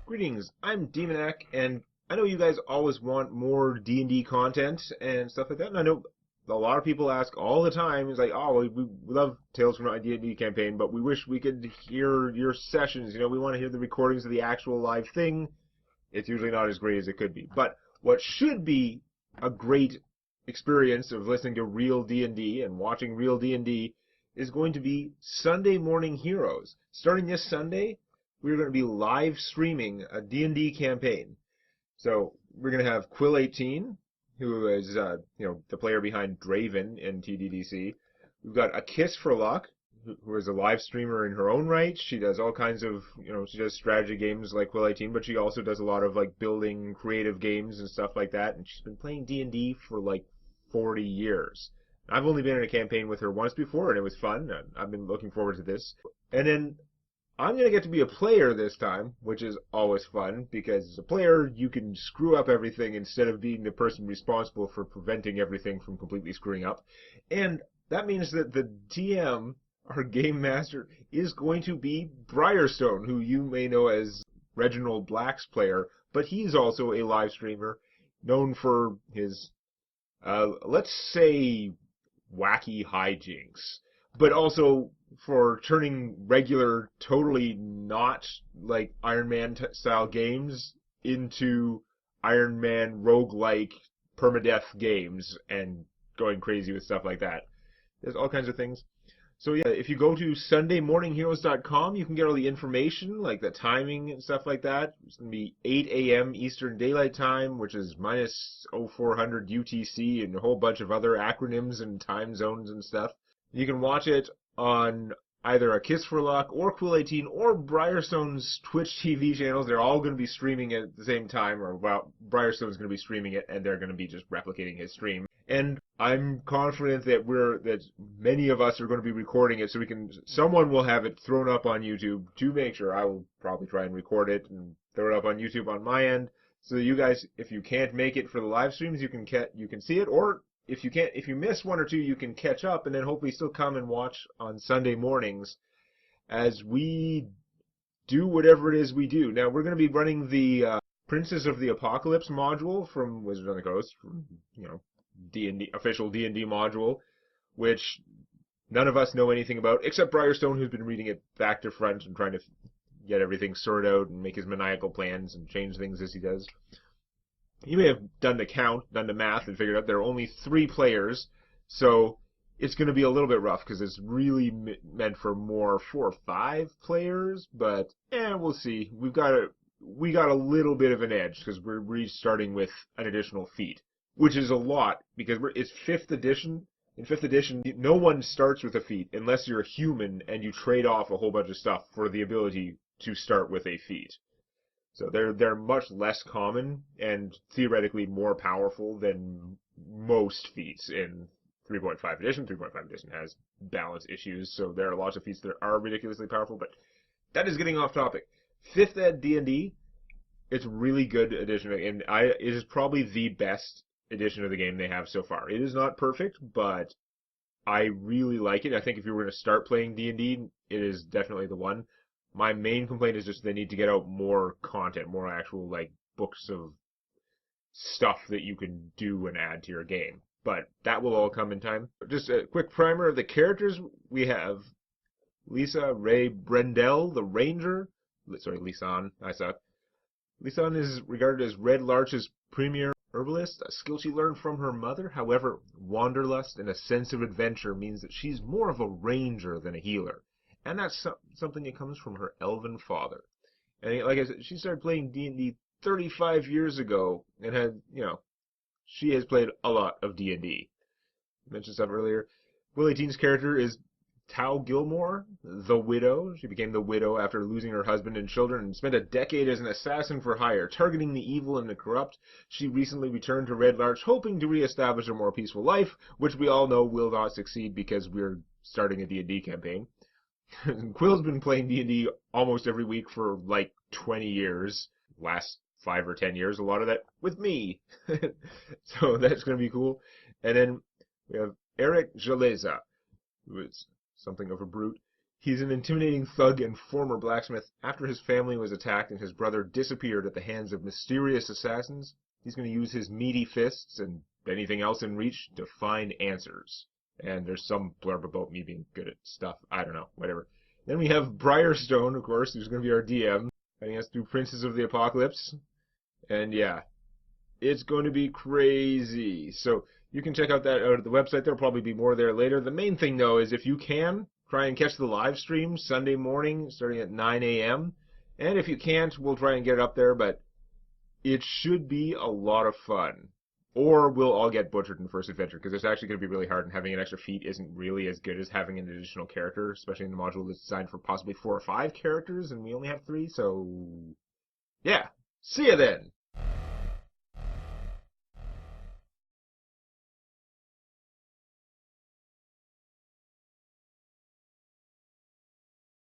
Greetings, I'm Demonac, and I know you guys always want more D&D content and stuff like that, and I know a lot of people ask all the time, is like, oh, we love Tales from a D&D campaign, but we wish we could hear your sessions, we want to hear the recordings of the actual live thing. It's usually not as great as it could be. But what should be a great experience of listening to real D&D and watching real D&D is going to be Sunday Morning Heroes. Starting this Sunday, we're going to be live streaming a D&D campaign. So we're going to have Quill18, who is the player behind Draven in TDDC. We've got A Kiss for Luck, who is a live streamer in her own right. She does all kinds of, she does strategy games like Quill18, but she also does a lot of like building creative games and stuff like that. And she's been playing D&D for like 40 years. I've only been in a campaign with her once before, and it was fun. I've been looking forward to this. And then I'm going to get to be a player this time, which is always fun, because as a player, you can screw up everything instead of being the person responsible for preventing everything from completely screwing up. And that means that the DM, our game master, is going to be Briarstone, who you may know as Reginald Black's player, but he's also a live streamer known for his, let's say, wacky hijinks, but also for turning regular, totally not like Iron Man style games into Iron Man roguelike permadeath games and going crazy with stuff like that. There's all kinds of things. So yeah, if you go to sundaymorningheroes.com, you can get all the information, like the timing and stuff like that. It's going to be 8 a.m. Eastern Daylight Time, which is minus 0400 UTC, and a whole bunch of other acronyms and time zones and stuff. You can watch it on either A Kiss for Luck or Quill18 or Briarstone's Twitch TV channels. They're all going to be streaming it at the same time, or well, Briarstone's going to be streaming it, and they're going to be just replicating his stream. And I'm confident that many of us are going to be recording it, so someone will have it thrown up on YouTube to make sure. I will probably try and record it and throw it up on YouTube on my end, so that you guys, if you can't make it for the live streams, you can see it, or if you miss one or two, you can catch up and then hopefully still come and watch on Sunday mornings as we do whatever it is we do. Now we're going to be running the Princess of the Apocalypse module from Wizards on the Coast, from D&D official D&D module, which none of us know anything about except Briarstone, who's been reading it back to front and trying to get everything sorted out and make his maniacal plans and change things as he does. You may have done the math, and figured out there are only 3 players, so it's going to be a little bit rough because it's really meant for more 4 or 5 players. But we'll see. We got a little bit of an edge because we're restarting with an additional feat, which is a lot because it's 5th edition. In 5th edition, no one starts with a feat unless you're a human and you trade off a whole bunch of stuff for the ability to start with a feat. So they're much less common and theoretically more powerful than most feats in 3.5 edition. 3.5 edition has balance issues, so there are lots of feats that are ridiculously powerful, but that is getting off topic. 5th Ed D&D, it's a really good edition, and it is probably the best edition of the game they have so far. It is not perfect, but I really like it. I think if you were going to start playing D&D, it is definitely the one. My main complaint is just they need to get out more content, more actual like books of stuff that you can do and add to your game. But that will all come in time. Just a quick primer of the characters. We have Lisa Ray Brendel, the Ranger. Sorry, Lisanne. I suck. Lisanne is regarded as Red Larch's premier herbalist, a skill she learned from her mother. However, wanderlust and a sense of adventure means that she's more of a ranger than a healer. And that's something that comes from her elven father. And like I said, she started playing D&D 35 years ago and she has played a lot of D&D. I mentioned stuff earlier. Quill18's character is Tau Gilmore, the widow. She became the widow after losing her husband and children and spent a decade as an assassin for hire, targeting the evil and the corrupt. She recently returned to Red Larch, hoping to reestablish a more peaceful life, which we all know will not succeed because we're starting a D&D campaign. Quill's been playing D&D almost every week for like 20 years, last 5 or 10 years, a lot of that with me. So that's going to be cool. And then we have Eric Jaleza, who is something of a brute. He's an intimidating thug and former blacksmith. After his family was attacked and his brother disappeared at the hands of mysterious assassins, he's going to use his meaty fists and anything else in reach to find answers. And there's some blurb about me being good at stuff. I don't know, whatever. Then we have Briarstone, of course, who's going to be our DM, guiding us through Princes of the Apocalypse. And yeah, it's going to be crazy. So you can check out that out at the website. There'll probably be more there later. The main thing, though, is if you can, try and catch the live stream Sunday morning starting at 9 a.m. And if you can't, we'll try and get it up there, but it should be a lot of fun. Or we'll all get butchered in the first adventure, because it's actually going to be really hard, and having an extra feat isn't really as good as having an additional character, especially in the module that's designed for possibly 4 or 5 characters, and we only have 3, so... yeah. See you then!